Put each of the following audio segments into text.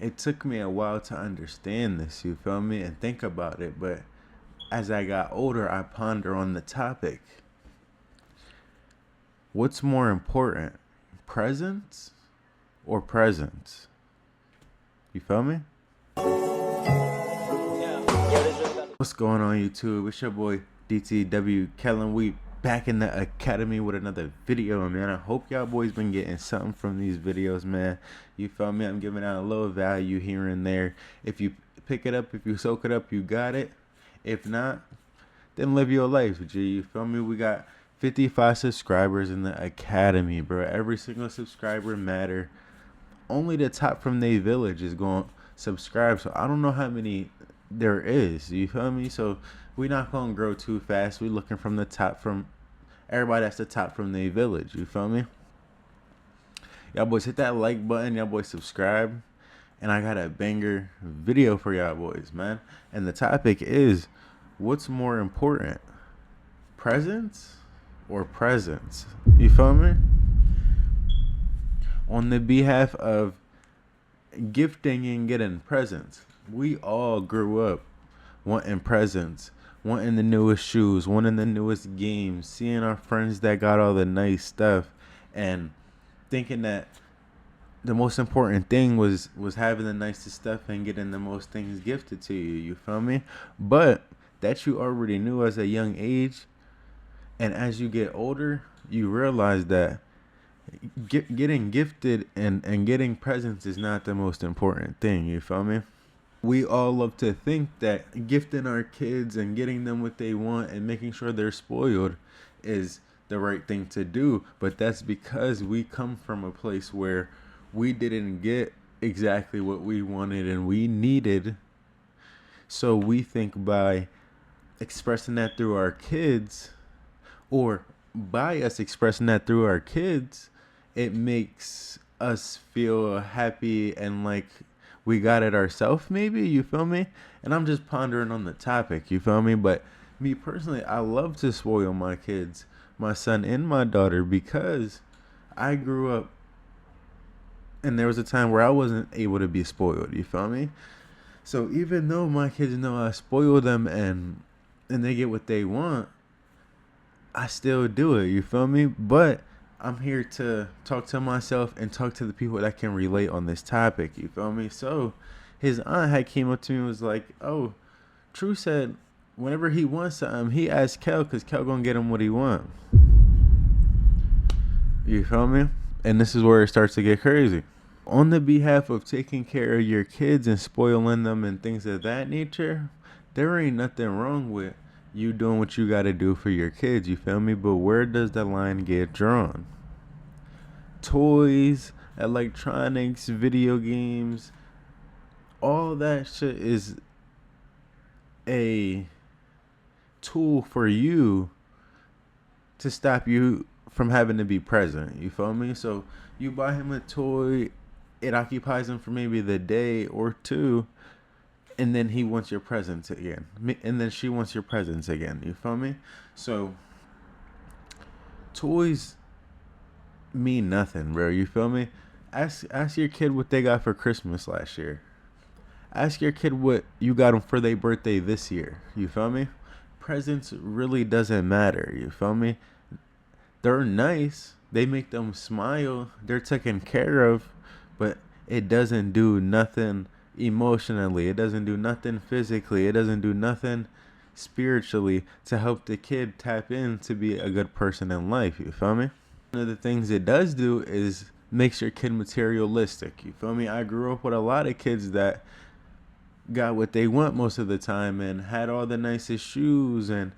it took me a while to understand this, you feel me, and think about it. But as I got older, I ponder on the topic. What's more important, presence or presence? You feel me? What's going on, YouTube? It's your boy DTW Kellen. We back in the academy with another video, man. I hope y'all boys been getting something from these videos, man. You feel me? I'm giving out a little value here and there. If you pick it up, if you soak it up, you got it. If not, then live your life, G. You feel me? We got 55 subscribers in the academy, bro. Every single subscriber matter. Only the top from their village is going to subscribe. So I don't know how many there is. You feel me? So we not going to grow too fast. We looking from the top, from everybody that's the top from their village. You feel me? Y'all boys hit that like button. Y'all boys subscribe. And I got a banger video for y'all boys, man. And the topic is, what's more important, presence or presence? You feel me? On the behalf of gifting and getting presents, we all grew up wanting presents, wanting the newest shoes, wanting the newest games, seeing our friends that got all the nice stuff, and thinking that the most important thing was having the nicest stuff and getting the most things gifted to you. You feel me? But that you already knew as a young age, and as you get older, you realize that getting gifted and getting presents is not the most important thing. You feel me? We all love to think that gifting our kids and getting them what they want and making sure they're spoiled is the right thing to do, but that's because we come from a place where we didn't get exactly what we wanted and we needed. So we think by expressing that through our kids, or by us expressing that through our kids, it makes us feel happy and like we got it ourselves, maybe. You feel me? And I'm just pondering on the topic, you feel me? But me personally, I love to spoil my kids, my son and my daughter, because I grew up and there was a time where I wasn't able to be spoiled, you feel me? So even though my kids know I spoil them and they get what they want, I still do it, you feel me? But I'm here to talk to myself and talk to the people that can relate on this topic, you feel me? So his aunt had came up to me and was like, oh, True said whenever he wants something, he asks Kel because Kel gonna get him what he wants. You feel me? And this is where it starts to get crazy. On the behalf of taking care of your kids and spoiling them and things of that nature, there ain't nothing wrong with you doing what you got to do for your kids, you feel me? But where does the line get drawn? Toys, electronics, video games, all that shit is a tool for you to stop you from having to be present, you feel me? So you buy him a toy, it occupies him for maybe the day or two, and then he wants your presence again, and then she wants your presence again, you feel me? So toys mean nothing, bro, you feel me? Ask your kid what they got for Christmas last year. Ask your kid what you got them for their birthday this year, you feel me? Presents really doesn't matter, you feel me? They're nice, they make them smile, they're taken care of, but it doesn't do nothing emotionally, it doesn't do nothing physically, it doesn't do nothing spiritually to help the kid tap in to be a good person in life, you feel me? One of the things it does do is makes your kid materialistic, you feel me? I grew up with a lot of kids that got what they want most of the time and had all the nicest shoes and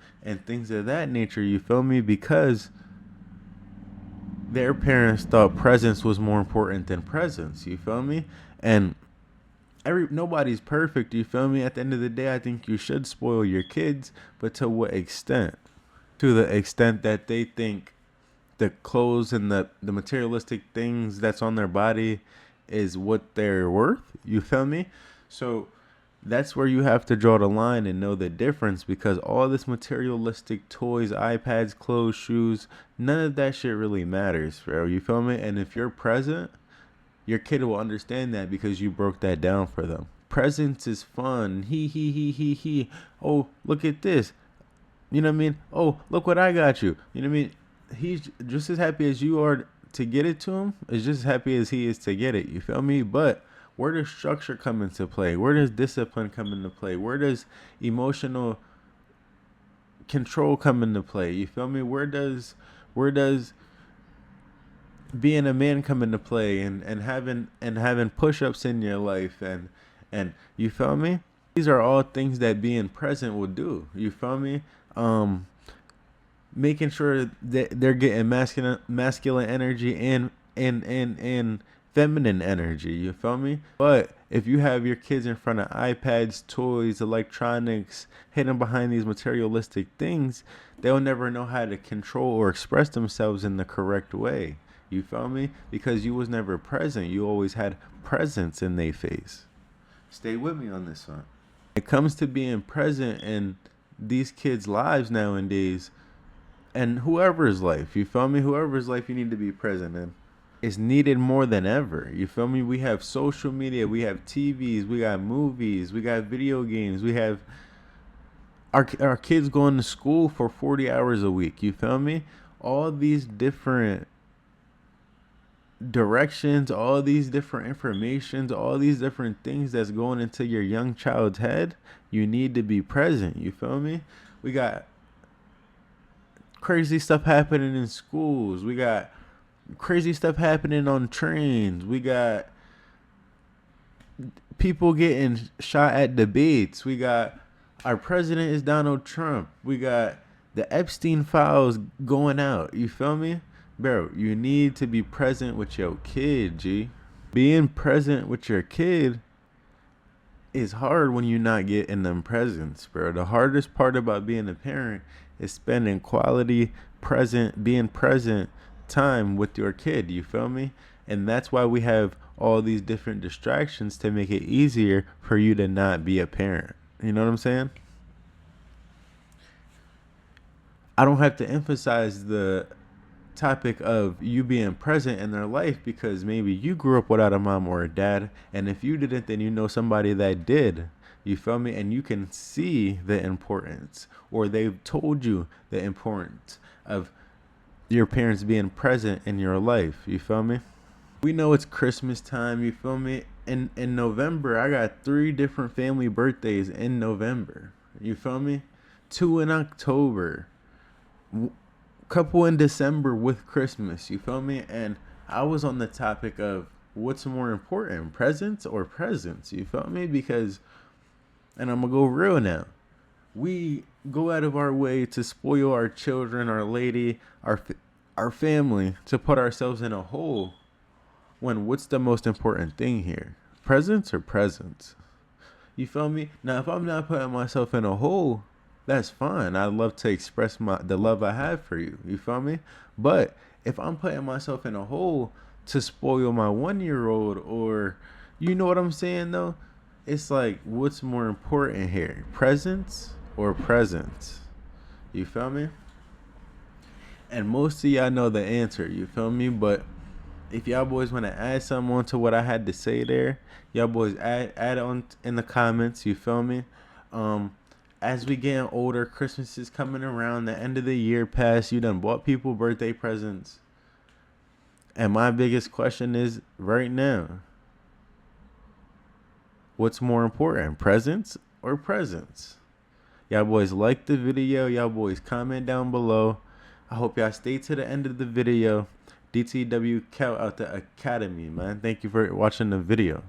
things of that nature, you feel me? Because their parents thought presence was more important than presence, you feel me? And nobody's perfect, you feel me? At the end of the day, I think you should spoil your kids, but to what extent? To the extent that they think the clothes and the materialistic things that's on their body is what they're worth, you feel me? So that's where you have to draw the line and know the difference, because all this materialistic toys, iPads, clothes, shoes, none of that shit really matters, bro. You feel me? And if you're present, Your kid will understand that because you broke that down for them. Presence is fun. He. Oh, look at this. You know what I mean? Oh, look what I got you. You know what I mean? He's just as happy as you are to get it to him. Is just as happy as he is to get it. You feel me? But where does structure come into play? Where does discipline come into play? Where does emotional control come into play? You feel me? Where does being a man come into play, and having push-ups in your life, and you feel me? These are all things that being present will do. You feel me? Um, Making sure that they're getting masculine energy and feminine energy. You feel me? But if you have your kids in front of iPads, toys, electronics, hidden behind these materialistic things, they'll never know how to control or express themselves in the correct way. You feel me? Because you was never present. You always had presence in their face. Stay with me on this one. It comes to being present in these kids' lives nowadays, and whoever's life, you feel me? Whoever's life you need to be present in is needed more than ever. You feel me? We have social media, we have TVs, we got movies, we got video games, we have our kids going to school for 40 hours a week. You feel me? All these different directions, all these different informations, all these different things that's going into your young child's head, you need to be present. You feel me? We got crazy stuff happening in schools. We got crazy stuff happening on trains. We got people getting shot at debates. We got our president is Donald Trump. We got the Epstein files going out. You feel me? Bro, you need to be present with your kid, G. Being present with your kid is hard when you're not getting them presents, bro. The hardest part about being a parent is spending quality being present time with your kid. You feel me? And that's why we have all these different distractions to make it easier for you to not be a parent. You know what I'm saying? I don't have to emphasize the topic of you being present in their life because maybe you grew up without a mom or a dad, and if you didn't, then you know somebody that did. You feel me? And you can see the importance, or they've told you the importance of your parents being present in your life. You feel me? We know it's Christmas time. You feel me? In November, I got 3 different family birthdays in November. You feel me? 2 in October, couple in December with Christmas. You feel me? And I was on the topic of what's more important, presents or presents. You feel me? Because, and I'm gonna go real now, we go out of our way to spoil our children, our lady, our family, to put ourselves in a hole, when what's the most important thing here? Presents or presents? You feel me? Now, if I'm not putting myself in a hole, that's fine. I love to express the love I have for you. You feel me? But if I'm putting myself in a hole to spoil my 1-year-old, or you know what I'm saying though? It's like, what's more important here? Presents or presents? You feel me? And most of y'all know the answer. You feel me? But if y'all boys want to add something on to what I had to say there, y'all boys add on in the comments. You feel me? As we getting older, Christmas is coming around, the end of the year passed, you done bought people birthday presents. And my biggest question is right now, what's more important, presents or presents? Y'all boys like the video. Y'all boys comment down below. I hope y'all stay to the end of the video. DTW Cal out the Academy, man. Thank you for watching the video.